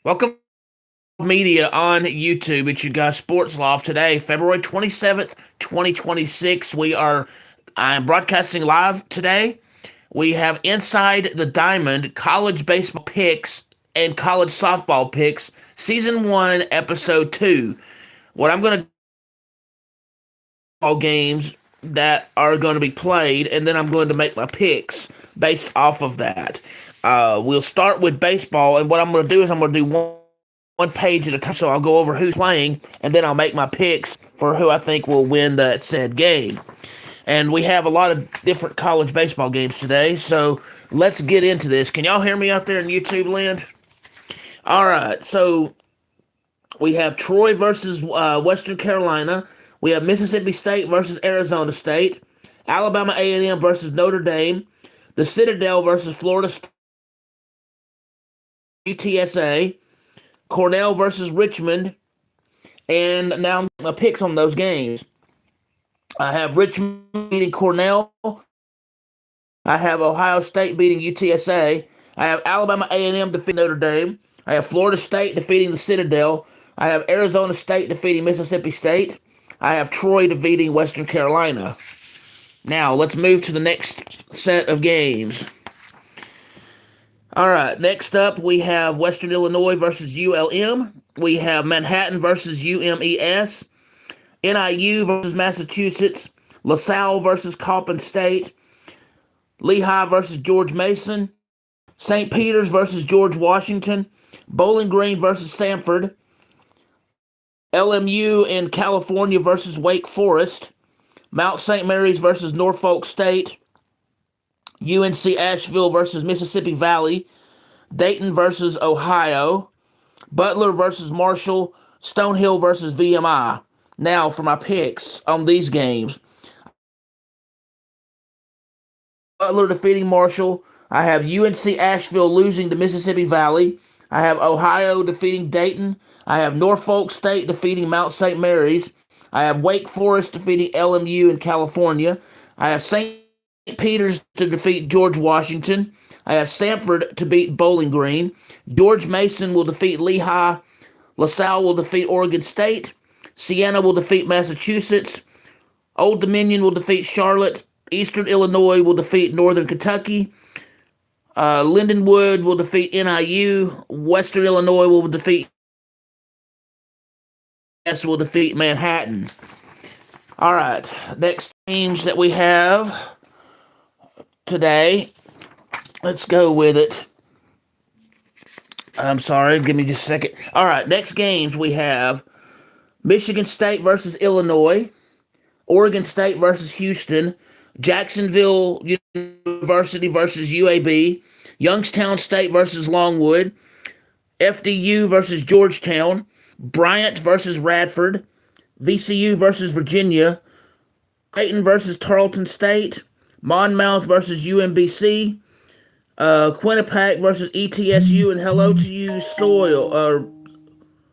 Welcome media on YouTube. It's your guy Sports Loft today, February 27th, 2026. I am broadcasting live today. We have Inside the Diamond college baseball picks and college softball picks, season 1, episode 2. What I'm going to all games that are going to be played, and then I'm going to make my picks based off of that. We'll start with baseball, and what I'm going to do is I'm going to do one page at a time. So I'll go over who's playing, and then I'll make my picks for who I think will win that said game. And we have a lot of different college baseball games today, so let's get into this. Can y'all hear me out there in YouTube land? All right, so we have Troy versus Western Carolina. We have Mississippi State versus Arizona State. Alabama A&M versus Notre Dame. The Citadel versus Florida State. UTSA. Cornell versus Richmond. And now my picks on those games. I have Richmond beating Cornell. I have Ohio State beating UTSA. I have Alabama A&M defeating Notre Dame. I have Florida State defeating the Citadel. I have Arizona State defeating Mississippi State. I have Troy defeating Western Carolina. Now, let's move to the next set of games. All right, next up, we have Western Illinois versus ULM. We have Manhattan versus UMES. NIU versus Massachusetts. LaSalle versus Coppin State. Lehigh versus George Mason. St. Peter's versus George Washington. Bowling Green versus Stanford. LMU in California versus Wake Forest. Mount St. Mary's versus Norfolk State. UNC Asheville versus Mississippi Valley. Dayton versus Ohio. Butler versus Marshall. Stonehill versus VMI. Now for my picks on these games. Butler defeating Marshall. I have UNC Asheville losing to Mississippi Valley. I have Ohio defeating Dayton. I have Norfolk State defeating Mount St. Mary's. I have Wake Forest defeating LMU in California. I have St. Peter's to defeat George Washington. I have Stanford to beat Bowling Green. George Mason will defeat Lehigh. LaSalle will defeat Oregon State. Siena will defeat Massachusetts. Old Dominion will defeat Charlotte. Eastern Illinois will defeat Northern Kentucky. Lindenwood will defeat NIU. Western Illinois will defeat Manhattan. All right, next teams that we have today. Let's go with it. I'm sorry, give me just a second. All right, next games we have Michigan State versus Illinois, Oregon State versus Houston, Jacksonville University versus UAB, Youngstown State versus Longwood, FDU versus Georgetown, Bryant versus Radford, VCU versus Virginia, Creighton versus Tarleton State, Monmouth versus UMBC, Quinnipiac versus ETSU, and hello to you,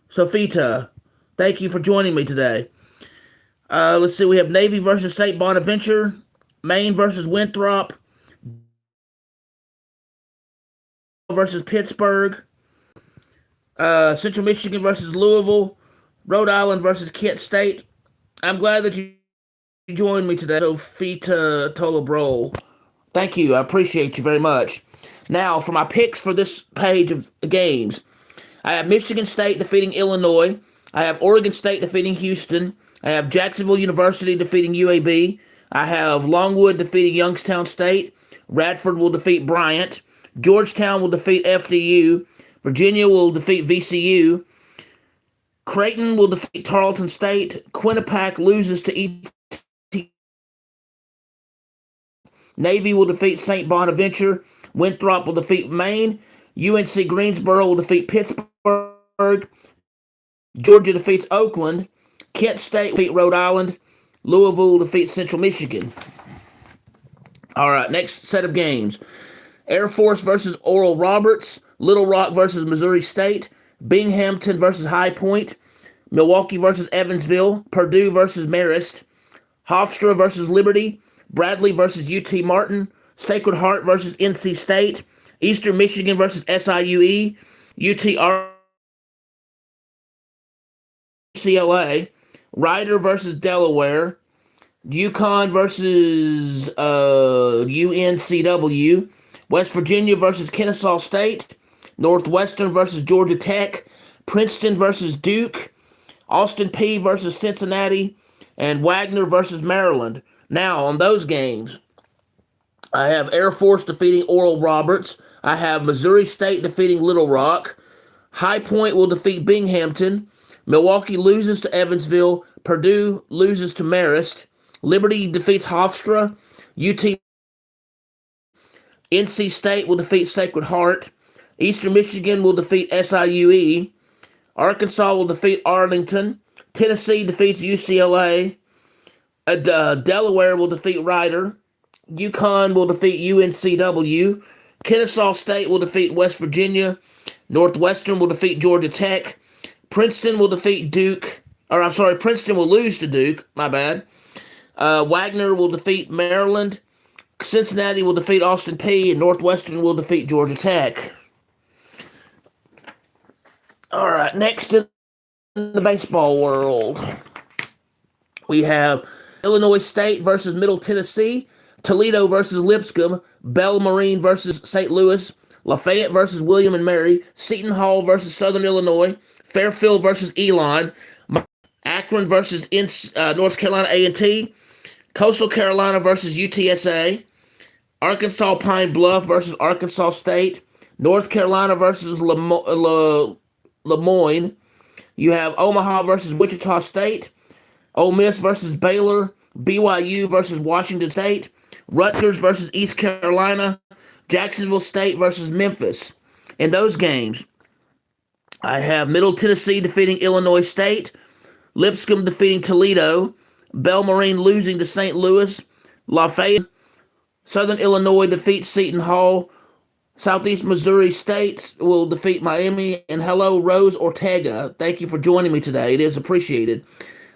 Sofita. Thank you for joining me today. Let's see, we have Navy versus St. Bonaventure, Maine versus Winthrop, versus Pittsburgh, Central Michigan versus Louisville, Rhode Island versus Kent State. I'm glad that you joined me today, Sofita Tolobro. Thank you. I appreciate you very much. Now, for my picks for this page of games, I have Michigan State defeating Illinois. I have Oregon State defeating Houston. I have Jacksonville University defeating UAB. I have Longwood defeating Youngstown State. Radford will defeat Bryant. Georgetown will defeat FDU. Virginia will defeat VCU. Creighton will defeat Tarleton State. Quinnipiac loses to ET. Navy will defeat St. Bonaventure. Winthrop will defeat Maine. UNC Greensboro will defeat Pittsburgh. Georgia defeats Oakland. Kent State will defeat Rhode Island. Louisville will defeat Central Michigan. All right, next set of games. Air Force versus Oral Roberts. Little Rock versus Missouri State. Binghamton versus High Point. Milwaukee versus Evansville. Purdue versus Marist. Hofstra versus Liberty. Bradley versus UT Martin. Sacred Heart versus NC State. Eastern Michigan versus SIUE. UT UCLA, Rider versus Delaware, UConn versus UNCW, West Virginia versus Kennesaw State, Northwestern versus Georgia Tech, Princeton versus Duke, Austin Peay versus Cincinnati, and Wagner versus Maryland. Now, on those games, I have Air Force defeating Oral Roberts. I have Missouri State defeating Little Rock. High Point will defeat Binghamton. Milwaukee loses to Evansville. Purdue loses to Marist. Liberty defeats Hofstra. UT NC State will defeat Sacred Heart. Eastern Michigan will defeat SIUE. Arkansas will defeat Arlington. Tennessee defeats UCLA. Delaware will defeat Rider. UConn will defeat UNCW. Kennesaw State will defeat West Virginia. Northwestern will defeat Georgia Tech. Princeton will defeat Duke. Princeton will lose to Duke. My bad. Wagner will defeat Maryland. Cincinnati will defeat Austin Peay. And Northwestern will defeat Georgia Tech. All right, next in the baseball world, we have Illinois State versus Middle Tennessee, Toledo versus Lipscomb, Bellarmine versus St. Louis, Lafayette versus William and Mary, Seton Hall versus Southern Illinois, Fairfield versus Elon, Akron versus North Carolina A&T, Coastal Carolina versus UTSA, Arkansas Pine Bluff versus Arkansas State, North Carolina versus Lemoyne. You have Omaha versus Wichita State, Ole Miss versus Baylor, BYU versus Washington State, Rutgers versus East Carolina, Jacksonville State versus Memphis. In those games, I have Middle Tennessee defeating Illinois State, Lipscomb defeating Toledo, Bellarmine losing to St. Louis, Lafayette, Southern Illinois defeats Seton Hall, Southeast Missouri State will defeat Miami, and hello, Rose Ortega. Thank you for joining me today. It is appreciated.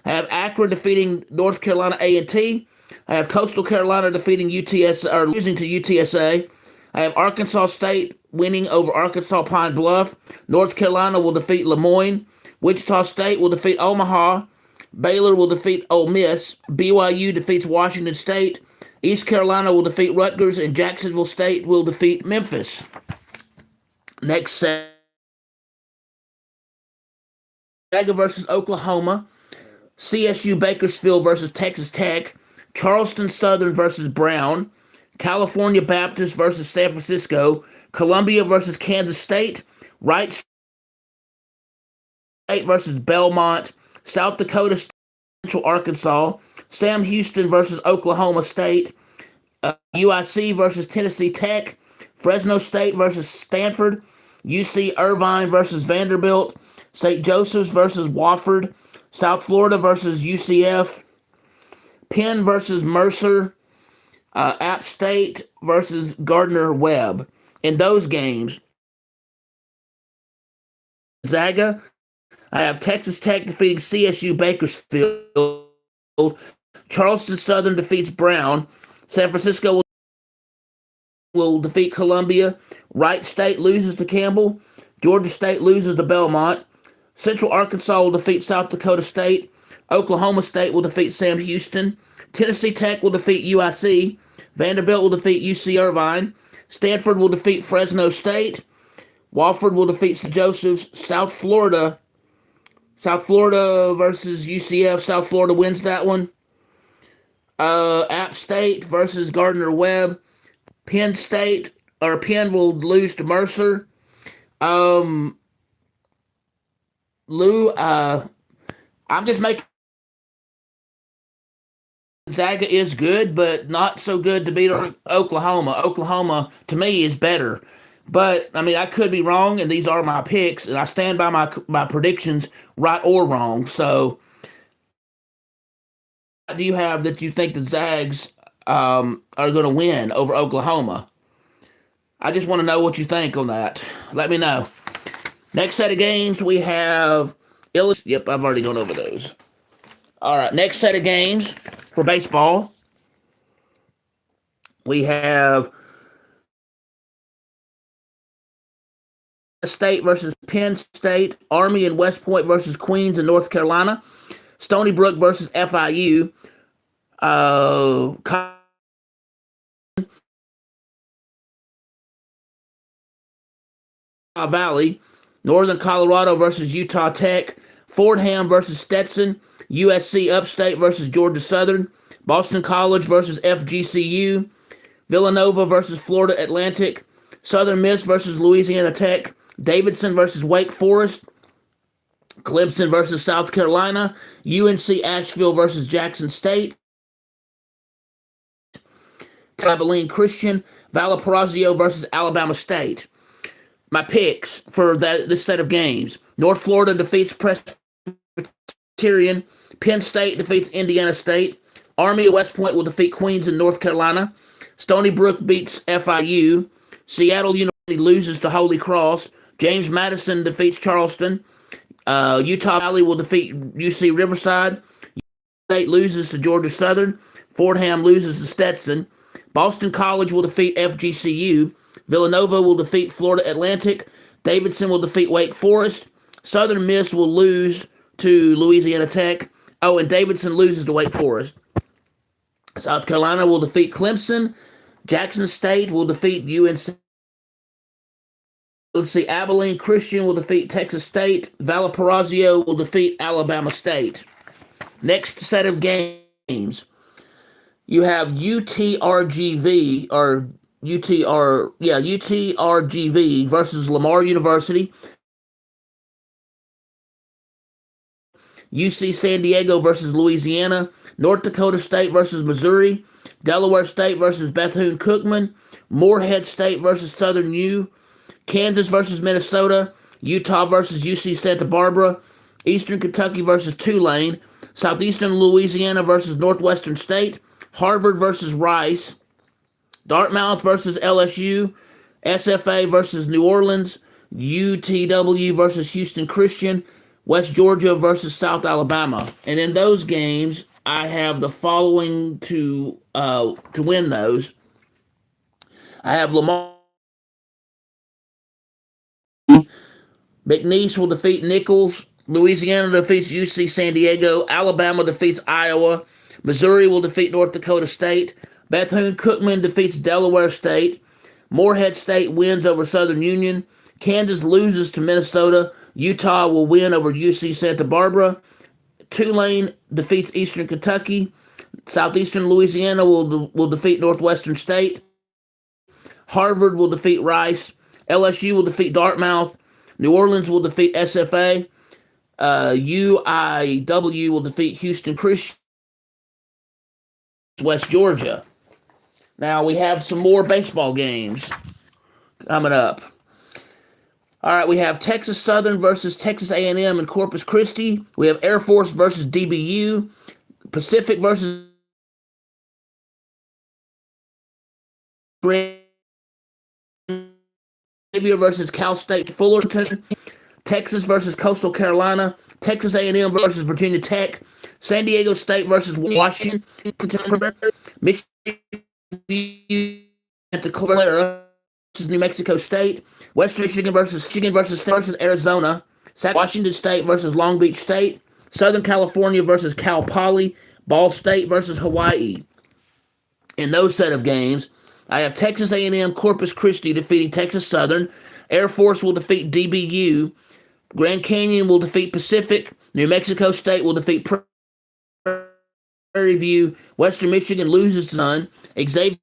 I have Akron defeating North Carolina A&T. I have Coastal Carolina defeating losing to UTSA. I have Arkansas State winning over Arkansas Pine Bluff. North Carolina will defeat Lemoyne. Wichita State will defeat Omaha. Baylor will defeat Ole Miss. BYU defeats Washington State. East Carolina will defeat Rutgers, and Jacksonville State will defeat Memphis. Next set, Gonzaga versus Oklahoma, CSU Bakersfield versus Texas Tech, Charleston Southern versus Brown, California Baptist versus San Francisco, Columbia versus Kansas State, Wright State versus Belmont, South Dakota State, Central Arkansas, Sam Houston versus Oklahoma State, UIC versus Tennessee Tech, Fresno State versus Stanford, UC Irvine versus Vanderbilt, St. Joseph's versus Wofford, South Florida versus UCF, Penn versus Mercer, App State versus Gardner-Webb. In those games, Gonzaga, I have Texas Tech defeating CSU Bakersfield, Charleston Southern defeats Brown, San Francisco will defeat Columbia, Wright State loses to Campbell, Georgia State loses to Belmont, Central Arkansas will defeat South Dakota State, Oklahoma State will defeat Sam Houston, Tennessee Tech will defeat UIC, Vanderbilt will defeat UC Irvine, Stanford will defeat Fresno State, Wofford will defeat St. Joseph's, South Florida versus UCF, South Florida wins that one. App State versus Gardner-Webb, Penn will lose to Mercer. I'm just making Gonzaga is good, but not so good to beat Oklahoma. Oklahoma, to me, is better. But, I mean, I could be wrong, and these are my picks, and I stand by my predictions, right or wrong. So, what do you have that you think the Zags are going to win over Oklahoma? I just want to know what you think on that. Let me know. Next set of games, we have Illinois. Yep, I've already gone over those. All right, next set of games for baseball. We have State versus Penn State, Army and West Point versus Queens and North Carolina, Stony Brook versus FIU, Valley, Northern Colorado versus Utah Tech, Fordham versus Stetson, USC Upstate versus Georgia Southern, Boston College versus FGCU, Villanova versus Florida Atlantic, Southern Miss versus Louisiana Tech, Davidson versus Wake Forest, Clemson versus South Carolina, UNC Asheville versus Jackson State, Abilene Christian, Valparaiso versus Alabama State. My picks for this set of games: North Florida defeats Presbyterian, Penn State defeats Indiana State, Army of West Point will defeat Queens in North Carolina, Stony Brook beats FIU, Seattle University loses to Holy Cross, James Madison defeats Charleston, Utah Valley will defeat UC Riverside, State loses to Georgia Southern, Fordham loses to Stetson, Boston College will defeat FGCU, Villanova will defeat Florida Atlantic, Davidson will defeat Wake Forest, Southern Miss will lose to Louisiana Tech. Oh, and Davidson loses to Wake Forest. South Carolina will defeat Clemson, Jackson State will defeat UNC. Let's see, Abilene Christian will defeat Texas State, Valparaiso will defeat Alabama State. Next set of games, you have UTRGV versus Lamar University, UC San Diego versus Louisiana, North Dakota State versus Missouri, Delaware State versus Bethune-Cookman, Morehead State versus Southern U, Kansas versus Minnesota, Utah versus UC Santa Barbara, Eastern Kentucky versus Tulane, Southeastern Louisiana versus Northwestern State, Harvard versus Rice, Dartmouth versus LSU, SFA versus New Orleans, UTW versus Houston Christian, West Georgia versus South Alabama. And in those games, I have the following to win those. I have Lamar. McNeese will defeat Nichols. Louisiana defeats UC San Diego. Alabama defeats Iowa. Missouri will defeat North Dakota State. Bethune-Cookman defeats Delaware State. Morehead State wins over Southern Union. Kansas loses to Minnesota. Utah will win over UC Santa Barbara. Tulane defeats Eastern Kentucky. Southeastern Louisiana will defeat Northwestern State. Harvard will defeat Rice. LSU will defeat Dartmouth. New Orleans will defeat SFA. UIW will defeat Houston Christian. West Georgia. Now we have some more baseball games coming up. All right, we have Texas Southern versus Texas A&M in Corpus Christi. We have Air Force versus DBU. Pacific versus Xavier versus Cal State Fullerton. Texas versus Coastal Carolina. Texas A&M versus Virginia Tech. San Diego State versus Washington. Michigan Santa Clara versus New Mexico State. Western Michigan versus Arizona. Washington State versus Long Beach State. Southern California versus Cal Poly. Ball State versus Hawaii. In those set of games, I have Texas A&M Corpus Christi defeating Texas Southern. Air Force will defeat DBU. Grand Canyon will defeat Pacific. New Mexico State will defeat Prairie View. Western Michigan loses to Sun. Xavier.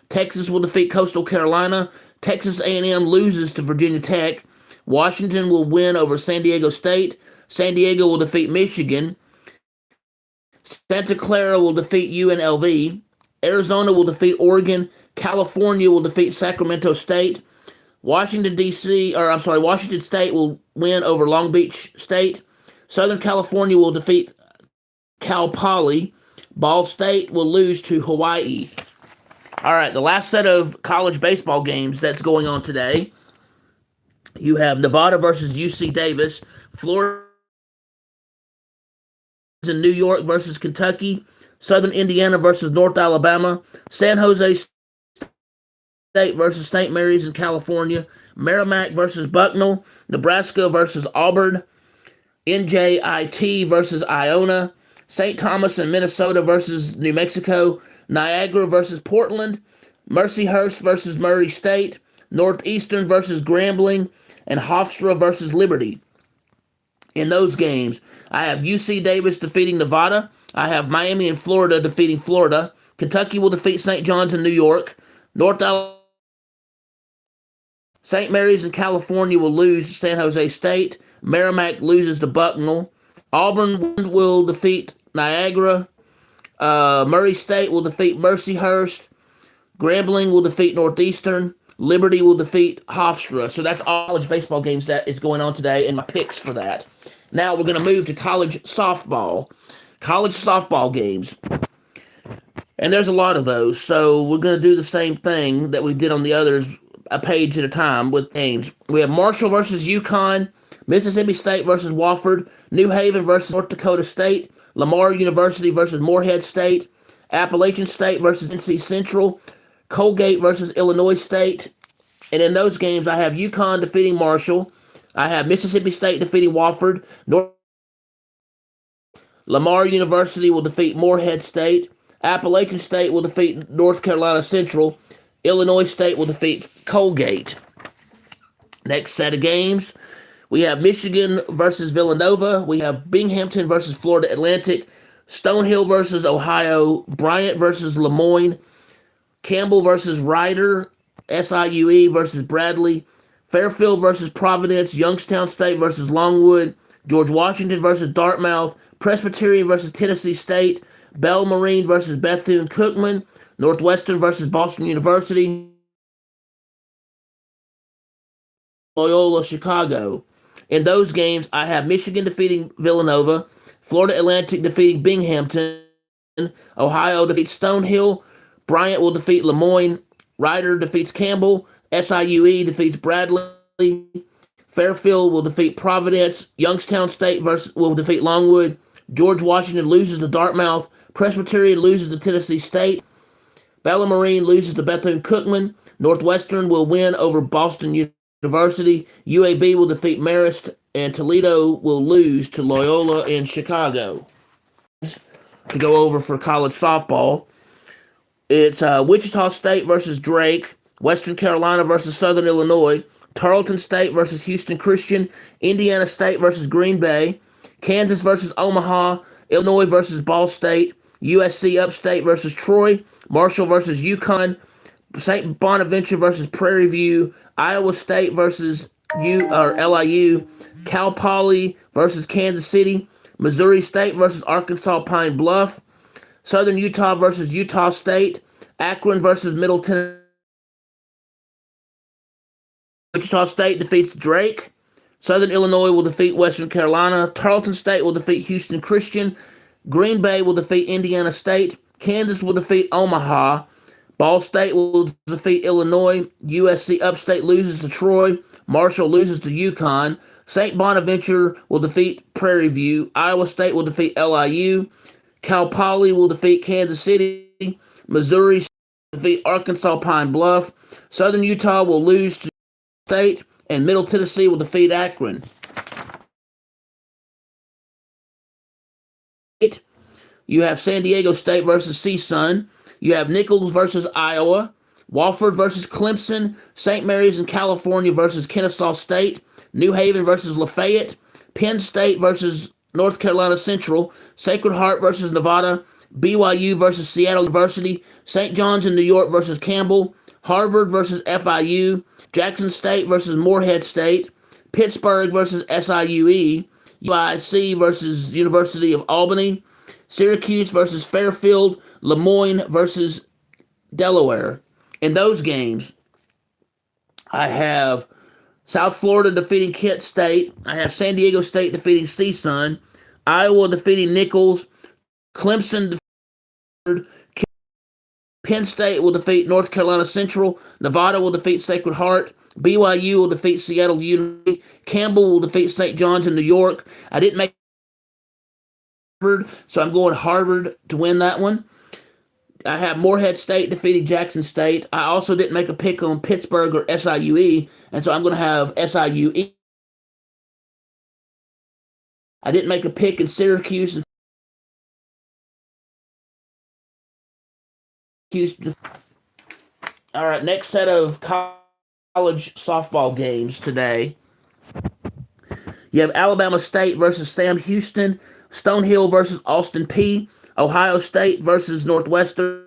Texas will defeat Coastal Carolina. Texas A&M loses to Virginia Tech. Washington will win over San Diego State. San Diego will defeat Michigan. Santa Clara will defeat UNLV. Arizona will defeat Oregon. California will defeat Sacramento State. Washington State will win over Long Beach State. Southern California will defeat Cal Poly. Ball State will lose to Hawaii. All right, the last set of college baseball games that's going on today. You have Nevada versus UC Davis. Florida and New York versus Kentucky. Southern Indiana versus North Alabama. San Jose State versus St. Mary's in California, Merrimack versus Bucknell, Nebraska versus Auburn, NJIT versus Iona, St. Thomas and Minnesota versus New Mexico, Niagara versus Portland, Mercyhurst versus Murray State, Northeastern versus Grambling, and Hofstra versus Liberty. In those games, I have UC Davis defeating Nevada. I have Miami and Florida defeating Florida. Kentucky will defeat St. John's in New York. North Alabama, St. Mary's in California will lose to San Jose State. Merrimack loses to Bucknell. Auburn will defeat Niagara. Murray State will defeat Mercyhurst. Grambling will defeat Northeastern. Liberty will defeat Hofstra. So that's all college baseball games that is going on today and my picks for that. Now we're going to move to college softball. College softball games. And there's a lot of those. So we're going to do the same thing that we did on the others, a page at a time with games. We have Marshall versus UConn, Mississippi State versus Wofford, New Haven versus North Dakota State, Lamar University versus Morehead State, Appalachian State versus NC Central, Colgate versus Illinois State. And in those games, I have UConn defeating Marshall. I have Mississippi State defeating Wofford. Lamar University will defeat Morehead State. Appalachian State will defeat North Carolina Central. Illinois State will defeat Colgate. Next set of games, we have Michigan versus Villanova. We have Binghamton versus Florida Atlantic. Stonehill versus Ohio. Bryant versus Lemoyne. Campbell versus Ryder. SIUE versus Bradley. Fairfield versus Providence. Youngstown State versus Longwood. George Washington versus Dartmouth. Presbyterian versus Tennessee State. Bellarmine versus Bethune-Cookman. Northwestern versus Boston University. Loyola Chicago. In those games, I have Michigan defeating Villanova. Florida Atlantic defeating Binghamton. Ohio defeats Stonehill. Bryant will defeat Lemoyne. Ryder defeats Campbell. SIUE defeats Bradley. Fairfield will defeat Providence. Youngstown State will defeat Longwood. George Washington loses to Dartmouth. Presbyterian loses to Tennessee State. Bellarmine loses to Bethune-Cookman. Northwestern will win over Boston University. UAB will defeat Marist. And Toledo will lose to Loyola in Chicago. To go over for college softball, it's Wichita State versus Drake. Western Carolina versus Southern Illinois. Tarleton State versus Houston Christian. Indiana State versus Green Bay. Kansas versus Omaha. Illinois versus Ball State. USC Upstate versus Troy. Marshall versus UConn. St. Bonaventure versus Prairie View. Iowa State versus LIU. Cal Poly versus Kansas City. Missouri State versus Arkansas Pine Bluff. Southern Utah versus Utah State. Akron versus Middle Tennessee. Wichita State defeats Drake. Southern Illinois will defeat Western Carolina. Tarleton State will defeat Houston Christian. Green Bay will defeat Indiana State. Kansas will defeat Omaha. Ball State will defeat Illinois. USC Upstate loses to Troy. Marshall loses to UConn. St. Bonaventure will defeat Prairie View. Iowa State will defeat LIU. Cal Poly will defeat Kansas City. Missouri will defeat Arkansas Pine Bluff. Southern Utah will lose to State. And Middle Tennessee will defeat Akron. You have San Diego State versus CSUN. You have Nichols versus Iowa. Wofford versus Clemson. St. Mary's in California versus Kennesaw State. New Haven versus Lafayette. Penn State versus North Carolina Central. Sacred Heart versus Nevada. BYU versus Seattle University. St. John's in New York versus Campbell. Harvard versus FIU. Jackson State versus Morehead State. Pittsburgh versus SIUE. UIC versus University of Albany. Syracuse versus Fairfield. Lemoyne versus Delaware. In those games, I have South Florida defeating Kent State. I have San Diego State defeating CSUN. Iowa defeating Nichols. Clemson defeating Penn State will defeat North Carolina Central. Nevada will defeat Sacred Heart. BYU will defeat Seattle University. Campbell will defeat St. John's in New York. I didn't make Harvard, so I'm going Harvard to win that one. I have Morehead State defeating Jackson State. I also didn't make a pick on Pittsburgh or SIUE, and so I'm going to have SIUE. I didn't make a pick in Syracuse. All right, next set of college softball games today. You have Alabama State versus Sam Houston, Stonehill versus Austin Peay, Ohio State versus Northwestern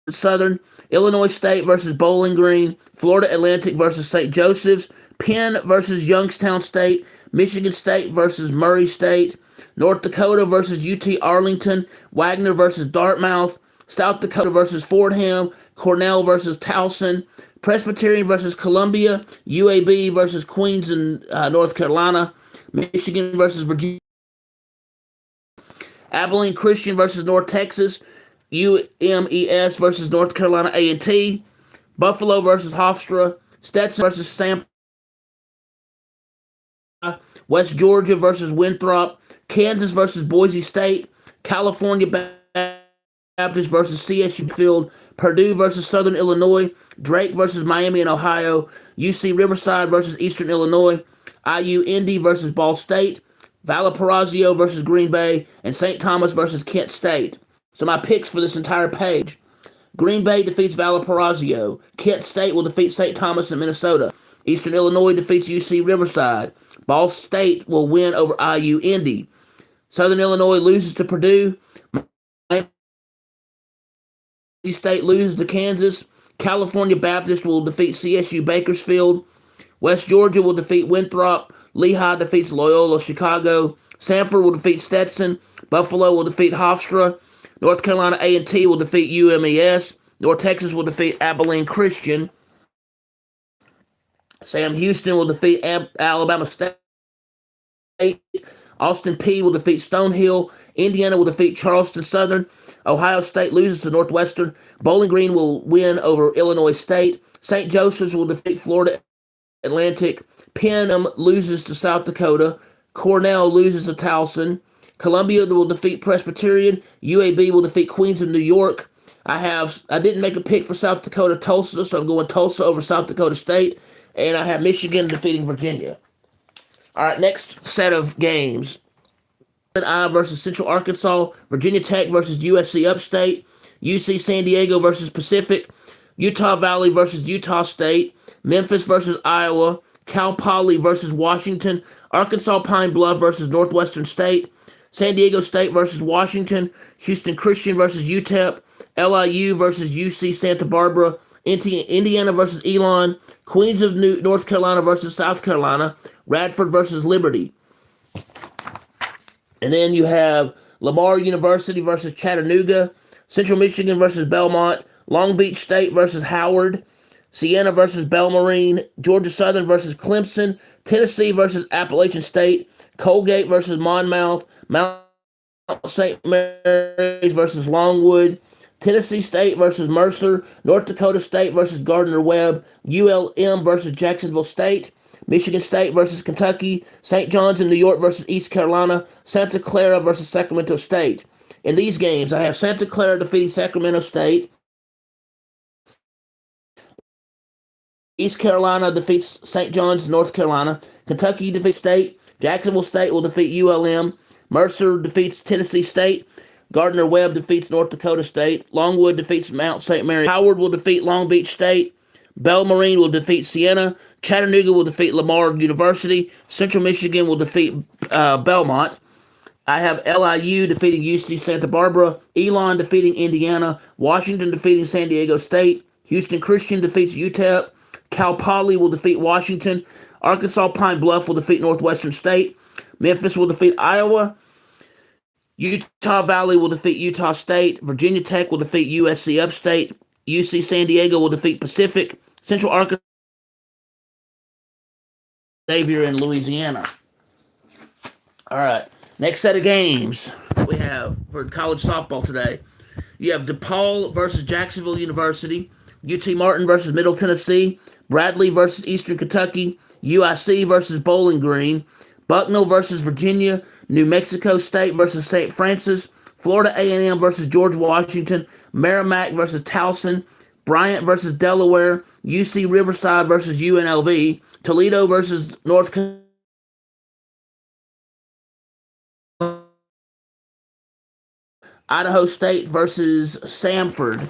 Southern, Illinois State versus Bowling Green, Florida Atlantic versus St. Joseph's, Penn versus Youngstown State, Michigan State versus Murray State, North Dakota versus UT Arlington, Wagner versus Dartmouth, South Dakota versus Fordham, Cornell versus Towson, Presbyterian versus Columbia, UAB versus Queens in North Carolina, Michigan versus Virginia, Abilene Christian versus North Texas, UMES versus North Carolina A&T, Buffalo versus Hofstra, Stetson versus Stanford, West Georgia versus Winthrop, Kansas versus Boise State, California Baptist versus CSU Field, Purdue versus Southern Illinois, Drake versus Miami and Ohio, UC Riverside versus Eastern Illinois, IU Indy versus Ball State, Valparaiso versus Green Bay, and St. Thomas versus Kent State. So my picks for this entire page. Green Bay defeats Valparaiso. Kent State will defeat St. Thomas in Minnesota. Eastern Illinois defeats UC Riverside. Ball State will win over IU Indy. Southern Illinois loses to Purdue. Miami State loses to Kansas. California Baptist will defeat CSU Bakersfield. West Georgia will defeat Winthrop. Lehigh defeats Loyola Chicago. Sanford will defeat Stetson. Buffalo will defeat Hofstra. North Carolina A&T will defeat UMES. North Texas will defeat Abilene Christian. Sam Houston will defeat Alabama State. Austin Peay will defeat Stonehill. Indiana will defeat Charleston Southern. Ohio State loses to Northwestern. Bowling Green will win over Illinois State. St. Joseph's will defeat Florida Atlantic. Penn loses to South Dakota. Cornell loses to Towson. Columbia will defeat Presbyterian. UAB will defeat Queens of New York. I didn't make a pick for South Dakota Tulsa, so I'm going Tulsa over South Dakota State. And I have Michigan defeating Virginia. All right, next set of games. I versus Central Arkansas, Virginia Tech versus USC Upstate, UC San Diego versus Pacific, Utah Valley versus Utah State, Memphis versus Iowa, Cal Poly versus Washington, Arkansas Pine Bluff versus Northwestern State, San Diego State versus Washington, Houston Christian versus UTEP, LIU versus UC Santa Barbara, Indiana versus Elon, Queens of North Carolina versus South Carolina, Radford versus Liberty. And then you have Lamar University versus Chattanooga, Central Michigan versus Belmont, Long Beach State versus Howard, Siena versus Belmarine, Georgia Southern versus Clemson, Tennessee versus Appalachian State, Colgate versus Monmouth, Mount St. Mary's versus Longwood, Tennessee State versus Mercer, North Dakota State versus Gardner-Webb, ULM versus Jacksonville State, Michigan State versus Kentucky, St. John's in New York versus East Carolina, Santa Clara versus Sacramento State. In these games, I have Santa Clara defeating Sacramento State. East Carolina defeats St. John's, North Carolina. Kentucky defeats State. Jacksonville State will defeat ULM. Mercer defeats Tennessee State. Gardner-Webb defeats North Dakota State. Longwood defeats Mount St. Mary. Howard will defeat Long Beach State. Belmarine will defeat Siena. Chattanooga will defeat Lamar University. Central Michigan will defeat Belmont. I have LIU defeating UC Santa Barbara. Elon defeating Indiana. Washington defeating San Diego State. Houston Christian defeats UTEP. Cal Poly will defeat Washington. Arkansas Pine Bluff will defeat Northwestern State. Memphis will defeat Iowa. Utah Valley will defeat Utah State. Virginia Tech will defeat USC Upstate. UC San Diego will defeat Pacific. Central Arkansas Xavier in Louisiana. All right. Next set of games we have for college softball today. You have DePaul versus Jacksonville University, UT Martin versus Middle Tennessee, Bradley versus Eastern Kentucky, UIC versus Bowling Green, Bucknell versus Virginia, New Mexico State versus St. Francis, Florida A&M versus George Washington, Merrimack versus Towson, Bryant versus Delaware, UC Riverside versus UNLV, Toledo versus North Carolina, Idaho State versus Samford.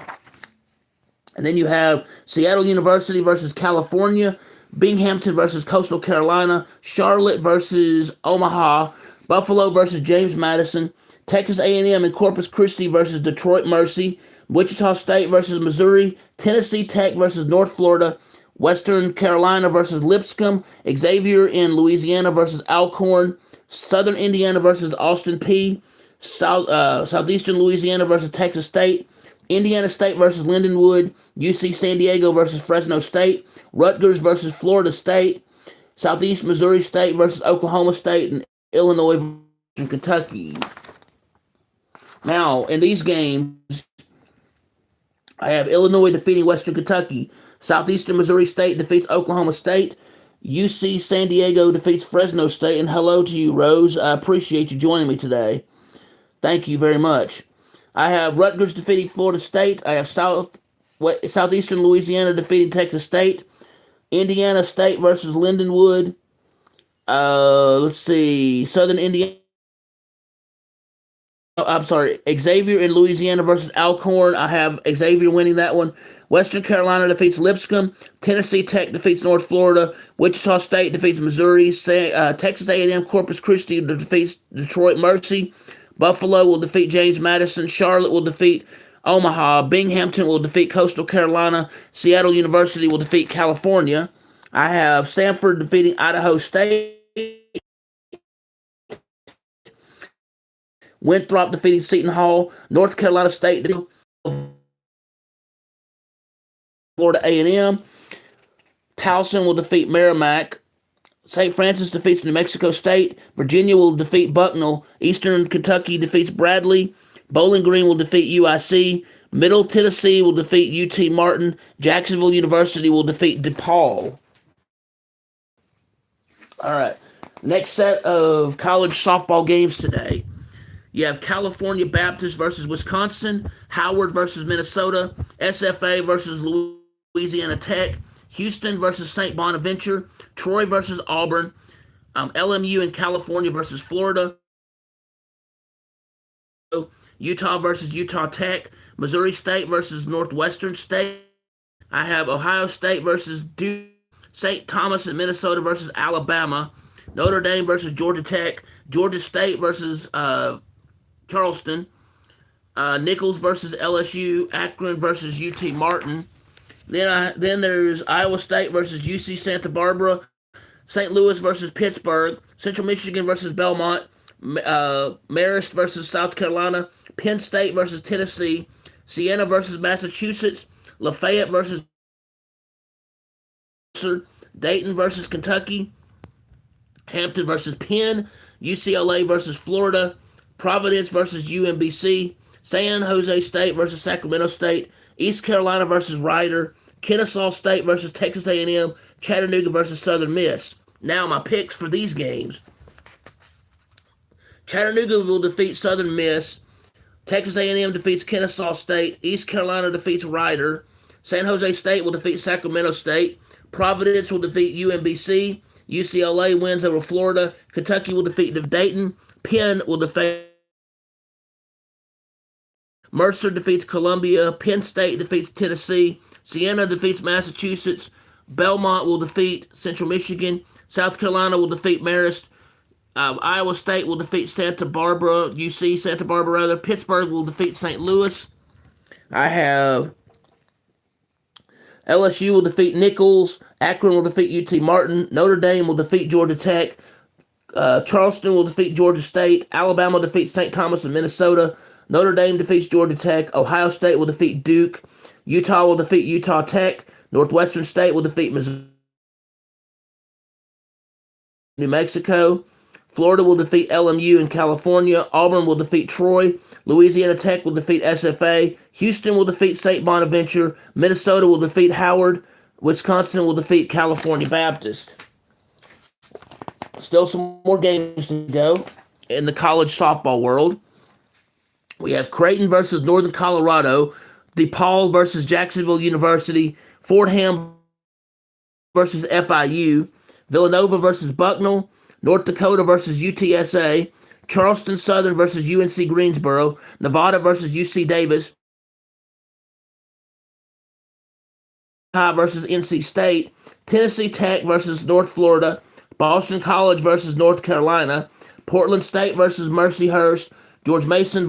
And then you have Seattle University versus California, Binghamton versus Coastal Carolina, Charlotte versus Omaha, Buffalo versus James Madison, Texas A&M and Corpus Christi versus Detroit Mercy, Wichita State versus Missouri, Tennessee Tech versus North Florida, Western Carolina versus Lipscomb, Xavier in Louisiana versus Alcorn, Southern Indiana versus Austin Peay, Southeastern Louisiana versus Texas State, Indiana State versus Lindenwood, UC San Diego versus Fresno State, Rutgers versus Florida State, Southeast Missouri State versus Oklahoma State, and Illinois versus Kentucky. Now, in these games, I have Illinois defeating Western Kentucky, Southeastern Missouri State defeats Oklahoma State, UC San Diego defeats Fresno State, and hello to you, Rose. I appreciate you joining me today. Thank you very much. I have Rutgers defeating Florida State. I have Southeastern Louisiana defeating Texas State. Indiana State versus Lindenwood. Let's see. Southern Indiana. I'm sorry. Xavier in Louisiana versus Alcorn. I have Xavier winning that one. Western Carolina defeats Lipscomb. Tennessee Tech defeats North Florida. Wichita State defeats Missouri. Texas A&M Corpus Christi defeats Detroit Mercy. Buffalo will defeat James Madison. Charlotte will defeat Omaha. Binghamton will defeat Coastal Carolina. Seattle University will defeat California. I have Samford defeating Idaho State. Winthrop defeating Seton Hall. North Carolina State defeating Florida A&M. Towson will defeat Merrimack. St. Francis defeats New Mexico State. Virginia will defeat Bucknell. Eastern Kentucky defeats Bradley. Bowling Green will defeat UIC. Middle Tennessee will defeat UT Martin. Jacksonville University will defeat DePaul. All right. Next set of college softball games today. You have California Baptist versus Wisconsin. Howard versus Minnesota. SFA versus Louisiana Tech. Houston versus St. Bonaventure, Troy versus Auburn, LMU in California versus Florida, Utah versus Utah Tech, Missouri State versus Northwestern State. I have Ohio State versus Duke, St. Thomas in Minnesota versus Alabama, Notre Dame versus Georgia Tech, Georgia State versus Charleston, Nichols versus LSU, Akron versus UT Martin. Then there's Iowa State versus UC Santa Barbara, St. Louis versus Pittsburgh, Central Michigan versus Belmont, Marist versus South Carolina, Penn State versus Tennessee, Siena versus Massachusetts, Lafayette versus Dayton versus Kentucky, Hampton versus Penn, UCLA versus Florida, Providence versus UMBC, San Jose State versus Sacramento State, East Carolina versus Rider, Kennesaw State versus Texas A&M, Chattanooga versus Southern Miss. Now my picks for these games. Chattanooga will defeat Southern Miss. Texas A&M defeats Kennesaw State. East Carolina defeats Rider. San Jose State will defeat Sacramento State. Providence will defeat UMBC. UCLA wins over Florida. Kentucky will defeat Dayton. Penn will defeat Mercer defeats Columbia. Penn State defeats Tennessee. Siena defeats Massachusetts. Belmont will defeat Central Michigan. South Carolina will defeat Marist. Iowa State will defeat Santa Barbara. UC Santa Barbara rather. Pittsburgh will defeat St. Louis. I have LSU will defeat Nichols. Akron will defeat UT Martin. Notre Dame will defeat Georgia Tech. Charleston will defeat Georgia State. Alabama defeats St. Thomas in Minnesota. Notre Dame defeats Georgia Tech. Ohio State will defeat Duke. Utah will defeat Utah Tech. Northwestern State will defeat Missouri. New Mexico. Florida will defeat LMU in California. Auburn will defeat Troy. Louisiana Tech will defeat SFA. Houston will defeat St. Bonaventure. Minnesota will defeat Howard. Wisconsin will defeat California Baptist. Still some more games to go in the college softball world. We have Creighton versus Northern Colorado, DePaul versus Jacksonville University, Fordham versus FIU, Villanova versus Bucknell, North Dakota versus UTSA, Charleston Southern versus UNC Greensboro, Nevada versus UC Davis, High versus NC State, Tennessee Tech versus North Florida, Boston College versus North Carolina, Portland State versus Mercyhurst, George Mason